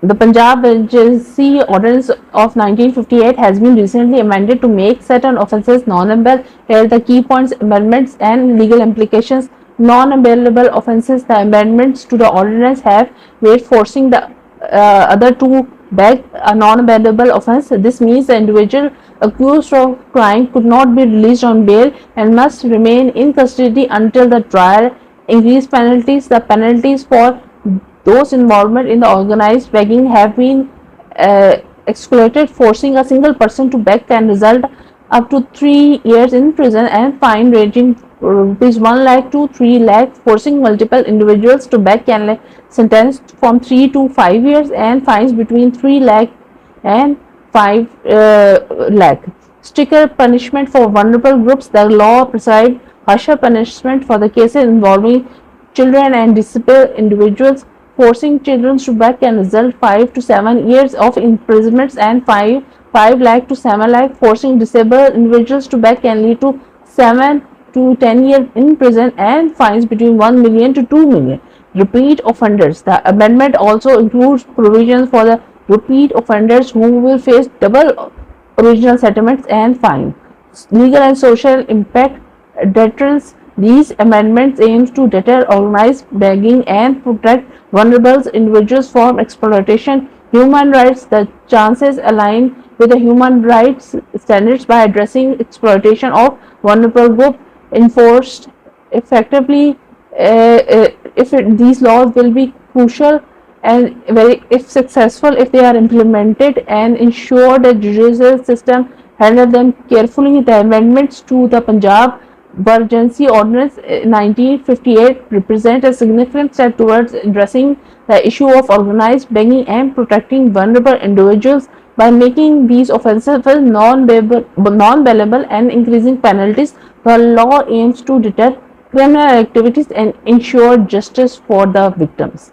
The Punjab Emergency Ordinance of 1958 has been recently amended to make certain offences non-bailable. Here are the key points, amendments and legal implications. Non-bailable offences. The amendments to the ordinance have made forcing the other to beg a non-bailable offence. This means the individual accused of crime could not be released on bail and must remain in custody until the trial. Increased penalties. The penalties for those involvement in the organized begging have been excluded. Forcing a single person to beg can result up to 3 years in prison and fine ranging rupees 1 lakh to 3 lakh. Forcing multiple individuals to beg can sentenced from 3 to 5 years and fines between 3 lakh and 5 lakh. Stricter punishment for vulnerable groups. The law prescribes harsher punishment for the cases involving children and disabled individuals. Forcing children to beg can result 5 to 7 years of imprisonment and 5 lakh to 7 lakh. Forcing disabled individuals to beg can lead to 7 to 10 years in prison and fines between 1 million to 2 million. Repeat offenders. The amendment also includes provisions for the repeat offenders who will face double original settlements and fine. Legal and social impact. Deterrence. These amendments aim to deter organized begging and protect vulnerable individuals from exploitation. Human rights. The chances align with the human rights standards by addressing exploitation of vulnerable groups. Enforced effectively. These laws will be crucial and very, if successful, if they are implemented and ensure the judicial system handle them carefully. The amendments to the Punjab Emergency Ordinance 1958 represent a significant step towards addressing the issue of organized begging and protecting vulnerable individuals. By making these offences non-bailable and increasing penalties, the law aims to deter criminal activities and ensure justice for the victims.